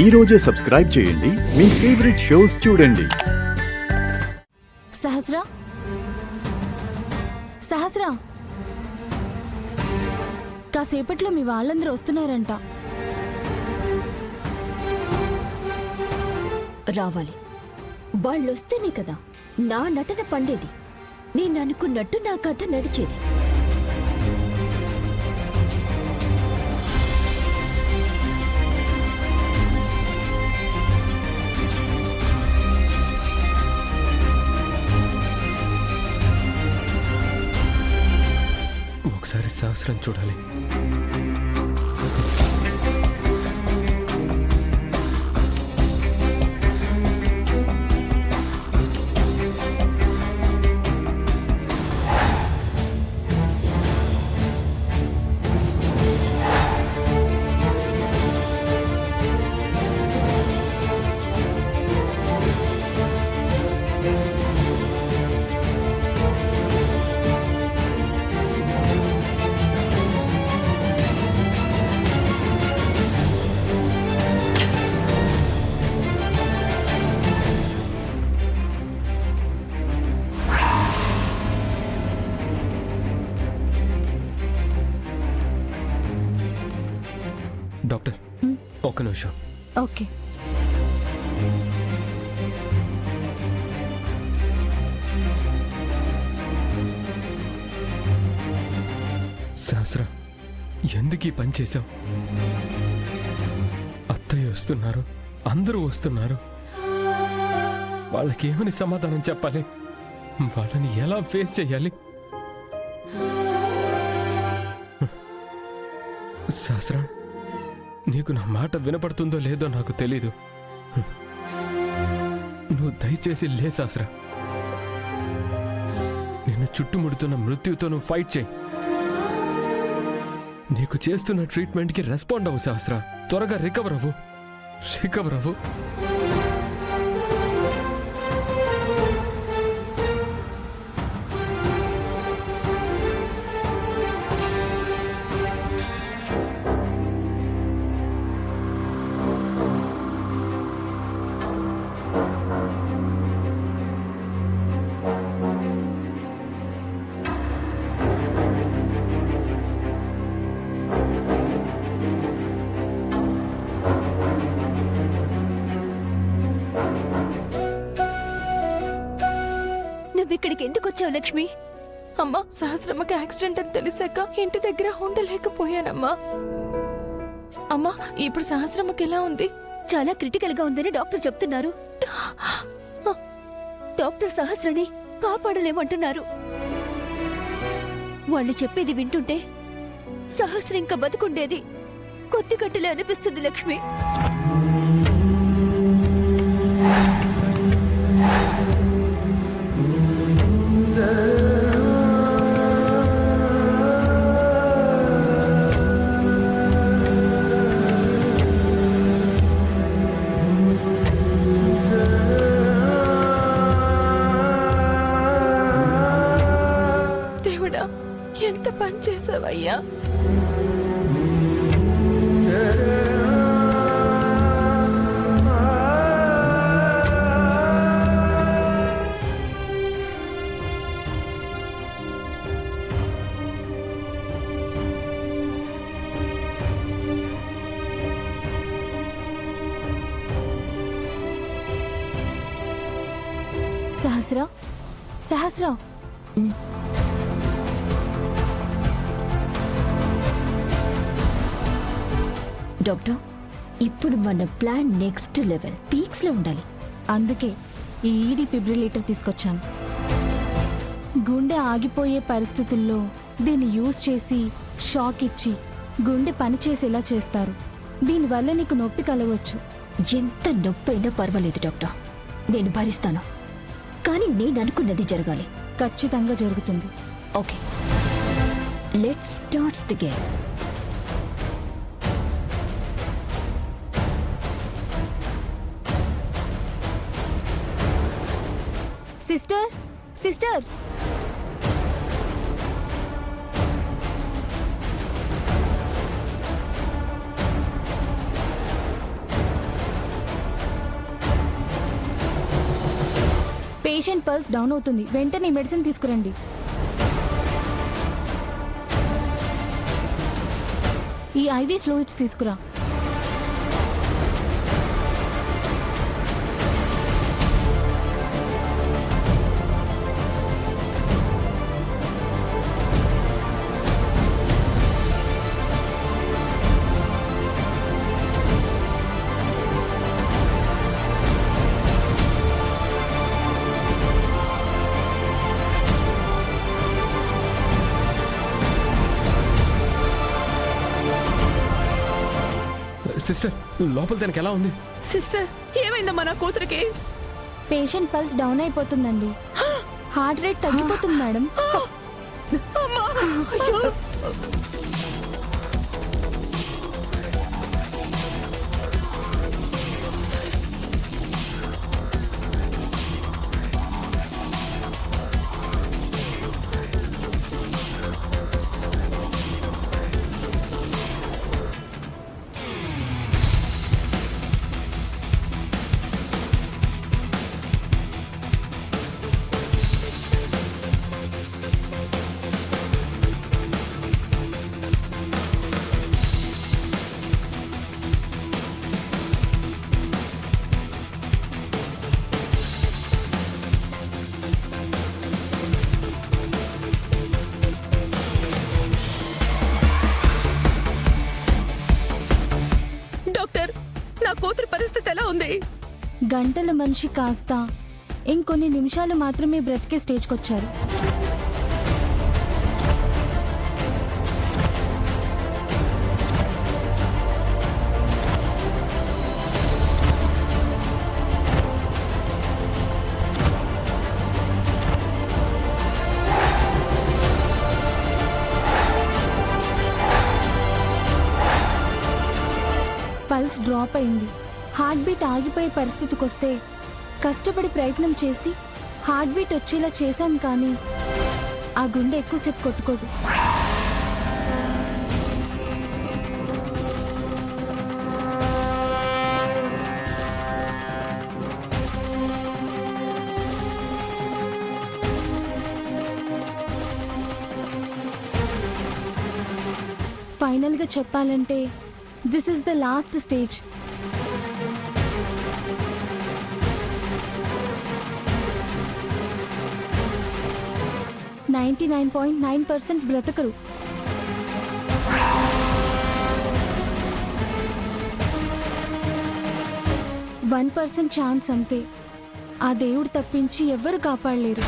ఈ రోజే సబ్స్క్రైబ్ చేయండి, మీ ఫేవరెట్ షోస్ చూడండి. సహస్ర, సహస్ర, కాసేపట్లో మీ వాళ్ళందరూ వస్తున్నారంట. రావాలి. వాళ్ళొస్తేనే కదా నా నటన పండేది. నేను అనుకున్నట్టు నా కథ నడిచేది. ఒకసారి సహస్రం చూడాలి. డాక్టర్, ఒక్క నిమిషం. ఓకే. సహస్ర, ఎందుకు ఈ పని చేశావు? అత్తయ్య వస్తున్నారు, అందరూ వస్తున్నారు. వాళ్ళకేమని సమాధానం చెప్పాలి? వాళ్ళని ఎలా ఫేస్ చేయాలి? సహస్ర, నీకు నా మాట వినపడుతుందో లేదో నాకు తెలీదు. నువ్వు దయచేసి లే సహస్ర. నిన్ను చుట్టుముడుతున్న మృత్యుతో నువ్వు ఫైట్ చేయి. నీకు చేస్తున్న ట్రీట్మెంట్కి రెస్పాండ్ అవ్వు సహస్ర. త్వరగా రికవర్ అవ్వు. నువ్విక్కడికి ఎందుకు వచ్చావు లక్ష్మి? అమ్మా, సహస్రమ్మకి యాక్సిడెంట్ అని తెలిసాక ఇంటి దగ్గర ఉండలేకపోయానమ్మా. అమ్మా, ఇప్పుడు సహస్రమ్మకి ఎలా ఉంది? చాలా క్రిటికల్ గా ఉందని డాక్టర్ చెప్తున్నారు. డాక్టర్ సహస్రని కాపాడలేమంటున్నారు. వాళ్ళు చెప్పేది వింటుంటే సహస్ర ఇంకా బతుకుండేది కొద్దిగట్టలే అనిపిస్తుంది లక్ష్మి. దేవుడా, ఎంత పని చేసావయ్యా! సహస్ర, సహస్ర, డాక్టర్, ఇప్పుడు మన ప్లాన్ నెక్స్ట్ లెవెల్, పీక్స్ లో ఉండాలి. అందుకే ఈ ఈడీ ఫిబ్రిలేటర్ తీసుకొచ్చాను. గుండె ఆగిపోయే పరిస్థితుల్లో దీన్ని యూజ్ చేసి షాక్ ఇచ్చి గుండె పనిచేసేలా చేస్తారు. దీనివల్ల నీకు నొప్పి కలగవచ్చు. ఎంత నొప్పైనా పర్వాలేదు డాక్టర్, నేను భరిస్తాను. కానీ నేను అనుకున్నది జరగాలి. ఖచ్చితంగా జరుగుతుంది. Okay, let's start the game. Sister, sister, patient pulse down అవుతుంది, వెంటనే మెడిసిన్ తీసుకురండి. ఈ ఐవీ ఫ్లూయిడ్స్ తీసుకురా. సిస్టర్, లోపల తనకి ఎలా ఉంది? సిస్టర్, ఏమైందమ్మా నా కూతురికి? పేషెంట్ పల్స్ డౌన్ అయిపోతుందండి. హార్ట్ రేట్ తగ్గిపోతుంది మేడం. అమ్మా! అయ్యో! డాక్టర్, నా కూతురి పరిస్థితి ఎలా ఉంది? గంటల మనిషి కాస్త ఇంకొన్ని నిమిషాలు మాత్రమే బ్రతికే స్టేజ్కొచ్చారు. పల్స్ డ్రాప్ అయింది. హార్ట్ బీట్ ఆగిపోయే పరిస్థితికి వస్తే కష్టపడి ప్రయత్నం చేసి హార్ట్ బీట్ వచ్చేలా చేశాం, కానీ ఆ గుండె ఎక్కువసేపు కొట్టుకోదు. ఫైనల్గా చెప్పాలంటే this is the last stage. Ninety 99.9% బ్రతకరు. %1 chance అంతే. ఆ దేవుడు తప్పించి ఎవ్వరు కాపాడలేరు.